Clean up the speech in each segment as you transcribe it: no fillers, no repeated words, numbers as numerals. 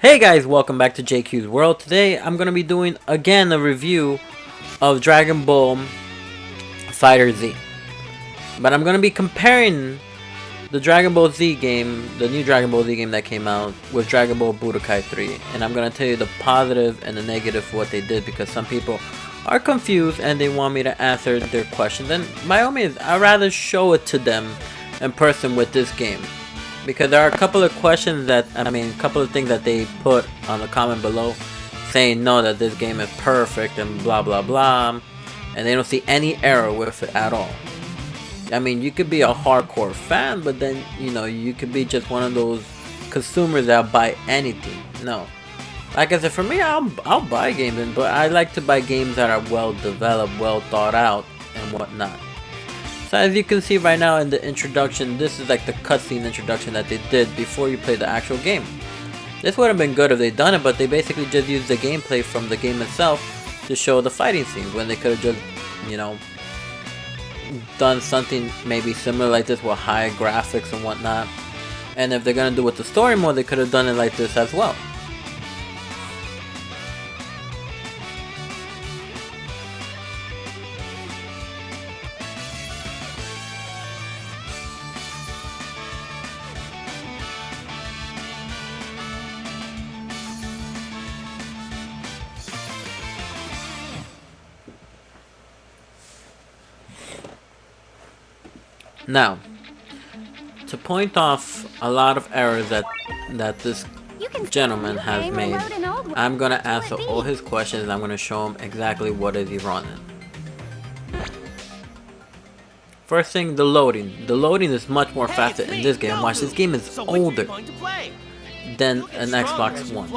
Hey guys, welcome back to JQ's World. Today I'm going to be doing again a review of Dragon Ball Fighter Z. But I'm going to be comparing the Dragon Ball Z game, the new Dragon Ball Z game that came out, with Dragon Ball Budokai 3. And I'm going to tell you the positive and the negative for what they did, because some people are confused and they want me to answer their questions. And by all means, I'd rather show it to them in person with this game. Because there are a couple of questions that, a couple of things that they put on the comment below saying no, that this game is perfect and blah blah blah, and they don't see any error with it at all. I mean, you could be a hardcore fan, but then, you know, you could be just one of those consumers that buy anything. No. Like I said, for me, I'll buy games, but I like to buy games that are well developed, well thought out, and whatnot. So as you can see right now in the introduction, this is like the cutscene introduction that they did before you play the actual game. This would have been good if they done it, but they basically just used the gameplay from the game itself to show the fighting scenes, when they could have just, you know, done something maybe similar like this with high graphics and whatnot. And if they're gonna do it with the story mode, they could have done it like this as well. Now, to point off a lot of errors that this gentleman has made, I'm gonna answer all his questions and I'm gonna show him exactly what is he running. First thing, the loading. The loading is much more faster in this game. Watch, this game is older than an Xbox One.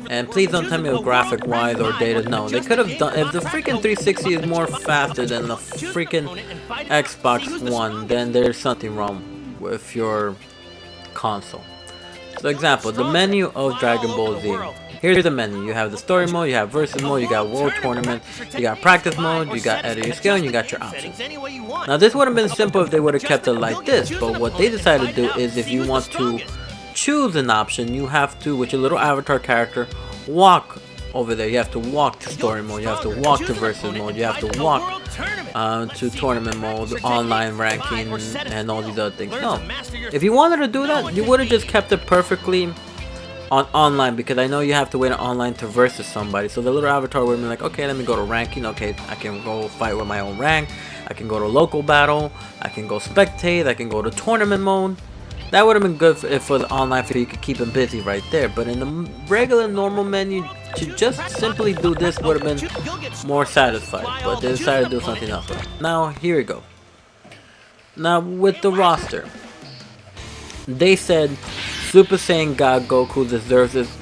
And please don't tell me if graphic wise or data. No, they could have done, if the freaking 360 is more faster than the freaking Xbox One, then there's something wrong with your console. So example, the menu of Dragon Ball Z. Here's the menu. You have the story mode, you have versus mode, you got world tournament, you got practice mode, you got edit your skill, and you got your options. Now this would have been simple if they would have kept it like this, but what they decided to do is, if you want to choose an option, you have to, with your little avatar character, walk over there. You have to walk to story mode, you have to walk to versus mode, you have to walk to tournament mode, online ranking, and all these other things. No, if you wanted to do that, you would have just kept it perfectly on online, because I know you have to wait on online to versus somebody. So the little avatar would be like, okay, let me go to ranking, okay, I can go fight with my own rank, I can go to local battle, I can go spectate, I can go to tournament mode. That would have been good for the online, so you could keep them busy right there. But in the regular normal menu, to just simply do this would have been more satisfied. But they decided to do something else. Now here we go. Now with the roster, they said Super Saiyan God Goku deserves his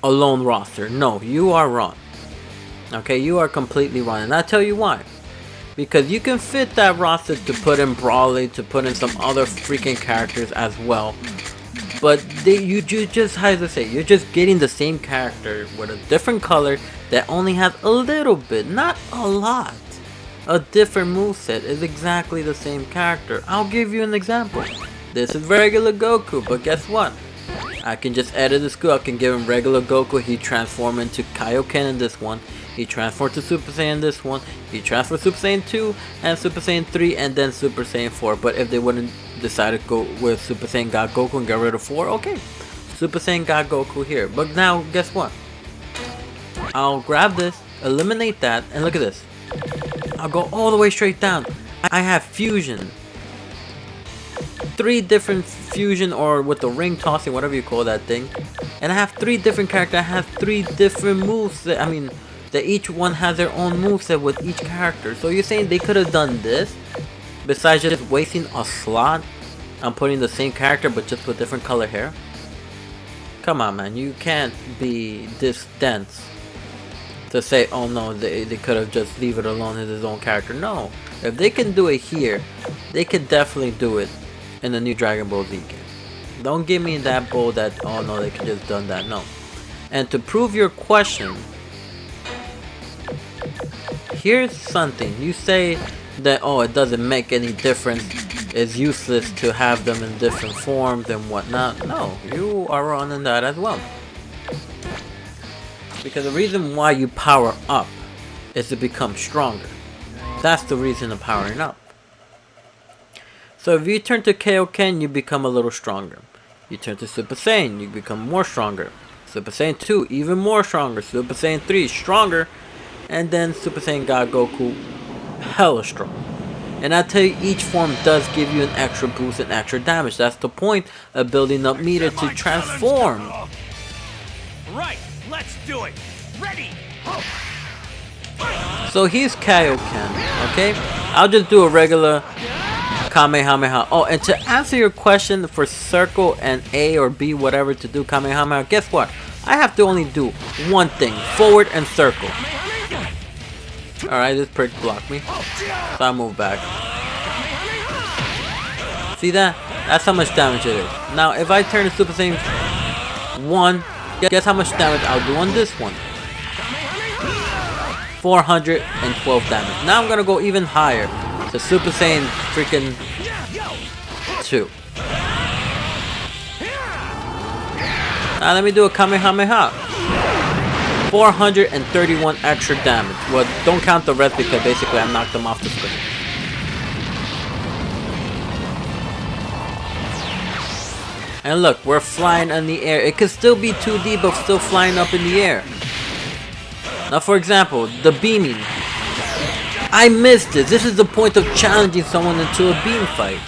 alone roster. No, you are wrong. Okay, you are completely wrong, and I'll tell you why. Because you can fit that roster to put in Broly, to put in some other freaking characters as well. But you just, how to say, you're just getting the same character with a different color that only has a little bit, not a lot. A different moveset is exactly the same character. I'll give you an example. This is regular Goku, but guess what? I can just edit the skill. I can give him regular Goku. He transformed into Kaioken in this one. He transferred to Super Saiyan this one. He transferred Super Saiyan 2 and Super Saiyan 3 and then Super Saiyan 4. But if they wouldn't decide to go with Super Saiyan God Goku and get rid of 4, okay. Super Saiyan God Goku here. But now, guess what? I'll grab this, eliminate that, and look at this. I'll go all the way straight down. I have fusion. 3 different fusion, or with the ring tossing, whatever you call that thing. And I have 3 different characters. I have 3 different moves. That each one has their own moveset with each character. So you're saying they could have done this, besides just wasting a slot on putting the same character but just with different color hair? Come on, man, you can't be this dense to say, oh no, they could have just leave it alone as his own character. No, if they can do it here, they can definitely do it in the new Dragon Ball Z game. Don't give me that bull that, oh no, they could just done that. No. And to prove your question, here's something. You say that, oh, it doesn't make any difference, it's useless to have them in different forms and whatnot. No, you are wrong in that as well. Because the reason why you power up is to become stronger. That's the reason of powering up. So if you turn to Kaioken, you become a little stronger. You turn to Super Saiyan, you become more stronger. Super Saiyan 2, even more stronger. Super Saiyan 3, stronger. And then Super Saiyan God Goku, hella strong. And I tell you, each form does give you an extra boost and extra damage. That's the point of building up meter to transform. Right, let's do it. Ready. So he's Kaioken, okay? I'll just do a regular Kamehameha. Oh, and to answer your question for circle and A or B, whatever to do Kamehameha, guess what? I have to only do one thing, forward and circle. Alright, this prick blocked me, so I move back. See that? That's how much damage it is. Now, if I turn to Super Saiyan 1, guess how much damage I'll do on this one? 412 damage. Now I'm gonna go even higher to Super Saiyan freaking 2. Now let me do a Kamehameha. 431 extra damage. Well, don't count the rest because basically I knocked them off the screen. And look, we're flying in the air. It could still be 2D, but still flying up in the air. Now, for example, the beaming. I missed it. This is the point of challenging someone into a beam fight.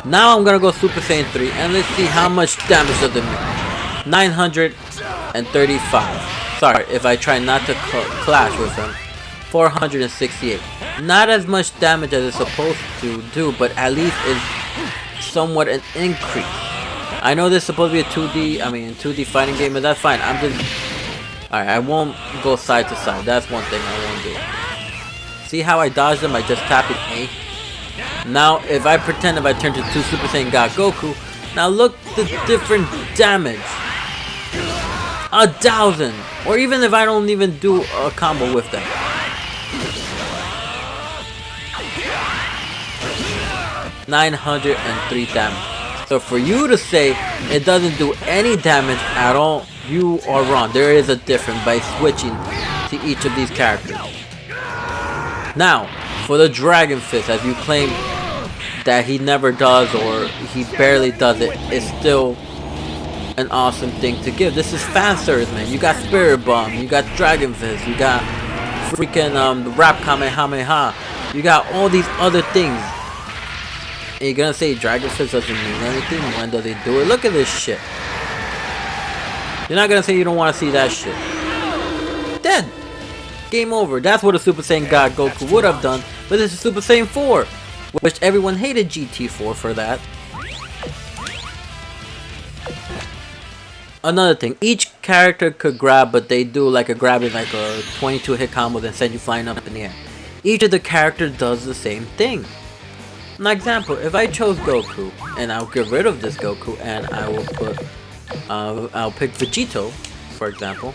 Now I'm gonna go Super Saiyan 3 and let's see how much damage does it make. 935. Sorry, if I try not to clash with them. 468. Not as much damage as it's supposed to do, but at least it's somewhat an increase. I know this is supposed to be a 2D fighting game, but that's fine. I'm just... Alright, I won't go side to side. That's one thing I won't do. See how I dodged them by just tapping A? Now, if I pretend if I turn to 2 Super Saiyan God Goku, now look the different damage. 1,000! Or even if I don't even do a combo with them. $903 damage. So for you to say it doesn't do any damage at all, you are wrong. There is a difference by switching to each of these characters. Now, for the Dragon Fist, as you claim that he never does or he barely does it, it's still an awesome thing to give. This is fan service, man. You got Spirit Bomb, you got Dragon Fist, you got freaking Rap Kamehameha, you got all these other things. And you're gonna say Dragon Fist doesn't mean anything? When does he do it? Look at this shit. You're not gonna say you don't want to see that shit. Dead. Game over. That's what a Super Saiyan God Goku would have done, but this is Super Saiyan 4, which everyone hated GT4 for that. Another thing, each character could grab, but they do like a grabbing like a 22 hit combo then send you flying up in the air. Each of the characters does the same thing. An example, if I chose Goku and I'll get rid of this Goku and I will put I'll pick Vegito, for example.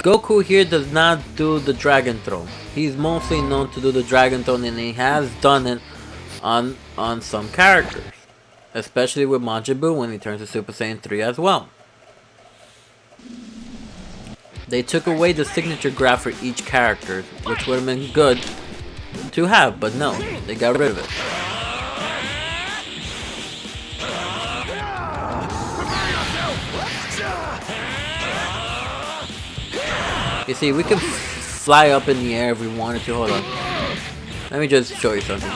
Goku here does not do the Dragon Throw. He's mostly known to do the Dragon Throw, and he has done it on some characters, especially with Majin Buu when he turns to Super Saiyan 3 as well. They took away the signature graph for each character, which would have been good to have, but no, they got rid of it. You see, we can fly up in the air if we wanted to. Hold on. Let me just show you something.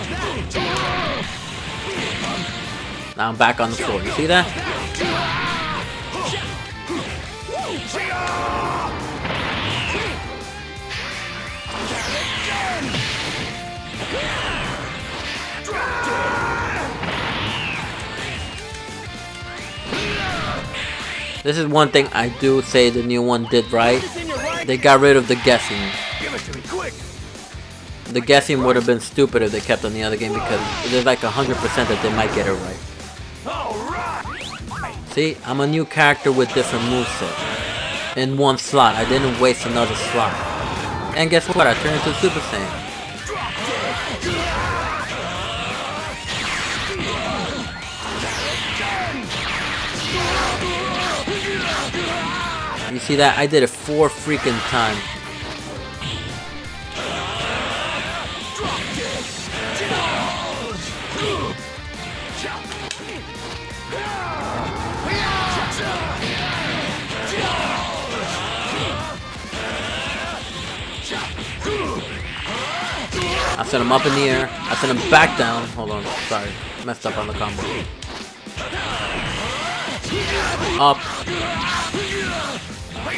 Now I'm back on the floor. You see that? This is one thing I do say the new one did right. They got rid of the guessing. The guessing would have been stupid if they kept on the other game because there's like 100% that they might get it right. See, I'm a new character with different movesets in one slot. I didn't waste another slot. And guess what? I turned into Super Saiyan. You see that? I did it 4 freaking times. I sent him up in the air. I sent him back down. Hold on. Sorry. Messed up on the combo. Up.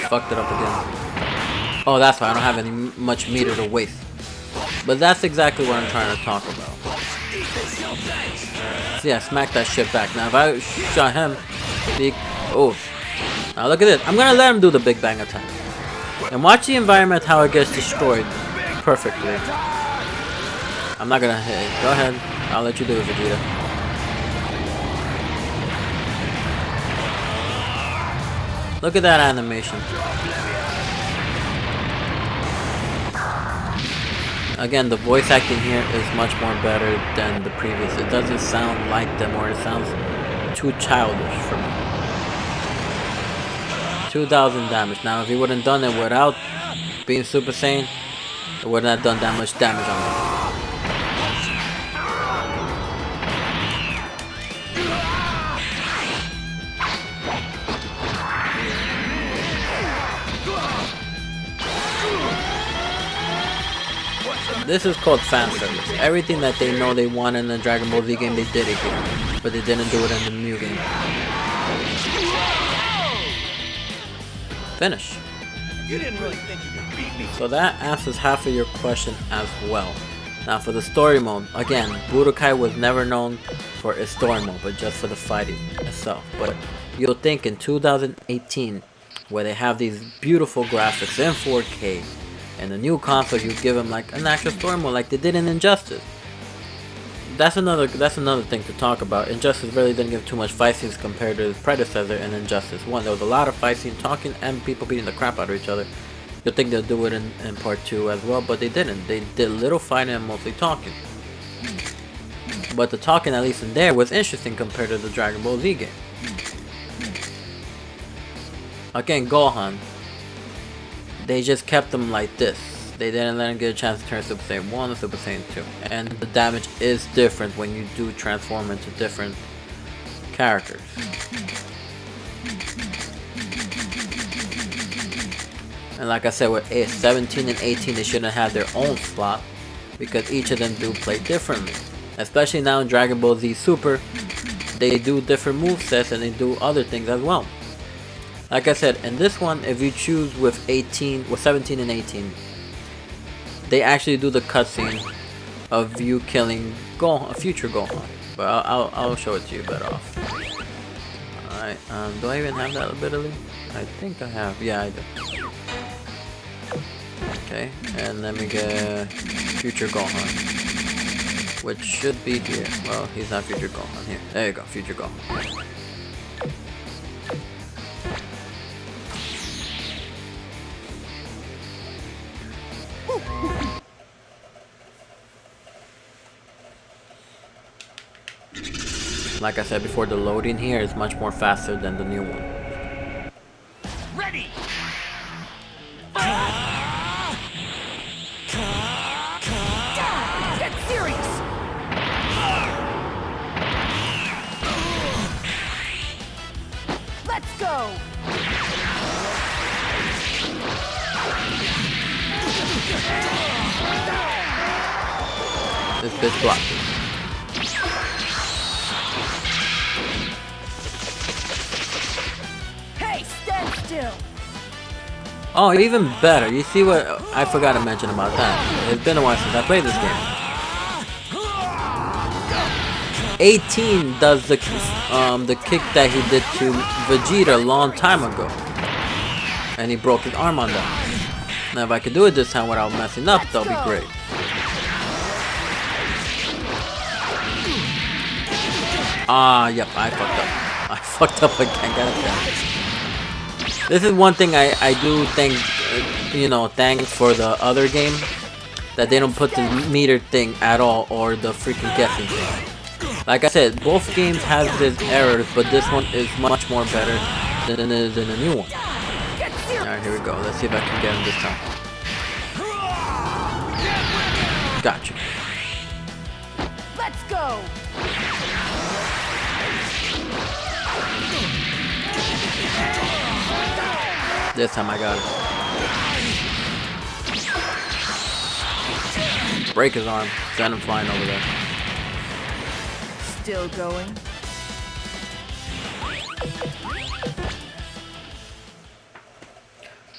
Fucked it up again. Oh, that's why I don't have any much meter to waste. But that's exactly what I'm trying to talk about. So yeah, smack that shit back. Now if I shot him, oh. Now look at this. I'm gonna let him do the Big Bang attack. And watch the environment how it gets destroyed perfectly. I'm not gonna hit it. Go ahead. I'll let you do it, Vegeta. Look at that animation. Again, the voice acting here is much more better than the previous. It doesn't sound like them, or it sounds too childish for me. 2,000 damage. Now, if he wouldn't done it without being Super Saiyan, it wouldn't have done that much damage on me. This is called fan service. Everything that they know they want in the Dragon Ball Z game, they did it here. But they didn't do it in the new game. Finish. You didn't really think you could beat me. So that answers half of your question as well. Now for the story mode, again, Budokai was never known for its story mode, but just for the fighting itself. But you'll think in 2018, where they have these beautiful graphics in 4K, and the new console, you give them like an actual story mode, like they did in Injustice. That's another thing to talk about. Injustice really didn't give too much fight scenes compared to its predecessor in Injustice 1. There was a lot of fight scenes, talking, and people beating the crap out of each other. You'd think they'll do it in part 2 as well, but they didn't. They did little fighting and mostly talking. But the talking, at least in there, was interesting compared to the Dragon Ball Z game. Again, Gohan, they just kept him like this. They didn't let him get a chance to turn Super Saiyan 1 or Super Saiyan 2. And the damage is different when you do transform into different characters. And like I said, with 17 and 18, they shouldn't have their own slot, because each of them do play differently. Especially now in Dragon Ball Z Super, they do different movesets and they do other things as well. Like I said, in this one, if you choose with 17 and 18, they actually do the cutscene of you killing Gohan, future Gohan. But I'll show it to you better off. Alright, do I even have that ability? I think I have. Yeah, I do. Okay, and let me get future Gohan, which should be here. Well, he's not future Gohan. Here, there you go, future Gohan. Like I said before, the loading here is much more faster than the new one. Ready. Get serious. Let's go. This bitch blocked it. Still. Oh, even better. You see what I forgot to mention about that? It's been a while since I played this game. 18 does the kick that he did to Vegeta a long time ago, and he broke his arm on that. Now, if I could do it this time without messing up, that'll be great. Ah, yep, I fucked up. I fucked up again. Goddamn. This is one thing I do think, thanks for the other game, that they don't put the meter thing at all, or the freaking guessing thing. Like I said, both games have these errors, but this one is much more better than the new one. Alright, here we go. Let's see if I can get him this time. Gotcha. Let's go. This time I got it. Break his arm. Send him flying over there. Still going.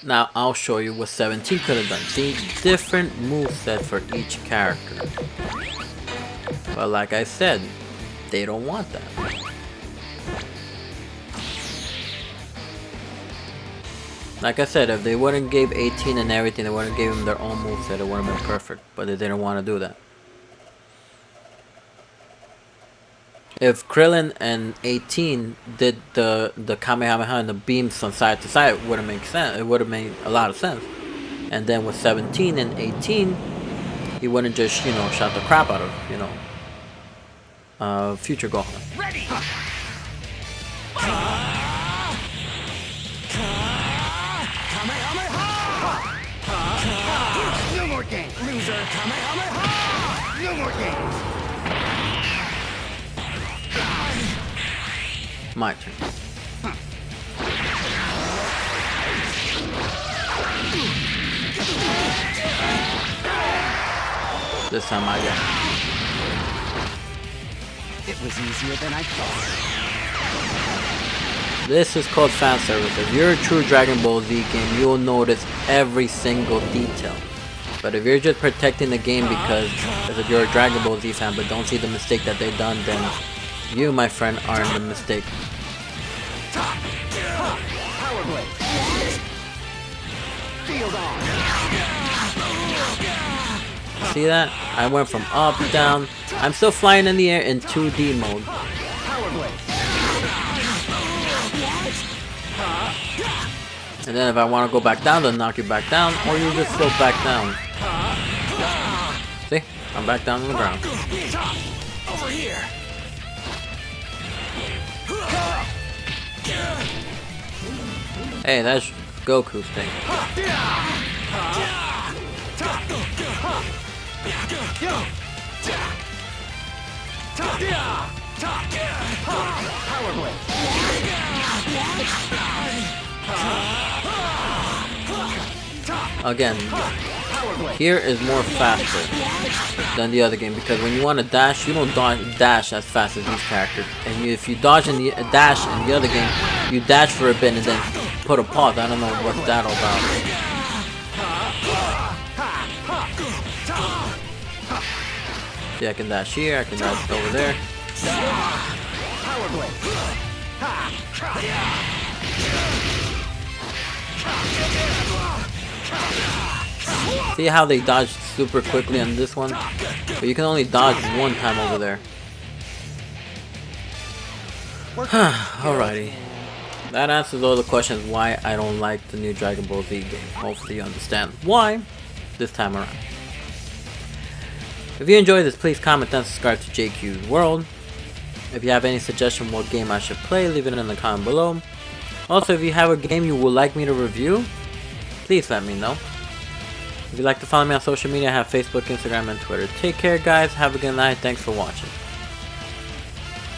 Now I'll show you what 17 could have done. See, different moveset for each character. But like I said, they don't want that. Like I said, if they wouldn't give 18 and everything, they wouldn't give them their own moveset, it would have been perfect. But they didn't want to do that. If Krillin and 18 did the Kamehameha and the beams from side to side, it would have made sense. It would have made a lot of sense. And then with 17 and 18, he wouldn't just, you know, shot the crap out of, you know, future Gohan. Ready! No more games! Loser! Kamehameha! No more games! My turn. This time I got It was easier than I thought. it. This is called fan service. If you're a true Dragon Ball Z game, you'll notice every single detail. But if you're just protecting the game because you're a Dragon Ball Z fan but don't see the mistake that they've done, then you, my friend, are in the mistake. Power Blade. Field on. See that? I went from up, down. I'm still flying in the air in 2D mode. Power Blade. And then if I want to go back down, they'll knock you back down, or you just float back down. See? I'm back down on the ground. Over here. Hey, that's Goku's thing. Power Blade. Again, Power Blade. here is more faster than the other game because when you want to dash, you don't dash as fast as these characters. And if you dodge in the dash in the other game, you dash for a bit and then put a pause. I don't know what's that all about. See, I can dash here, I can dash over there. Power Blade. See how they dodge super quickly on this one? But you can only dodge one time over there. Alrighty. That answers all the questions why I don't like the new Dragon Ball Z game. Hopefully you understand why this time around. If you enjoyed this, please comment and subscribe to JQ's World. If you have any suggestion what game I should play, leave it in the comment below. Also, if you have a game you would like me to review, please let me know. If you'd like to follow me on social media, I have Facebook, Instagram, and Twitter. Take care, guys. Have a good night. Thanks for watching.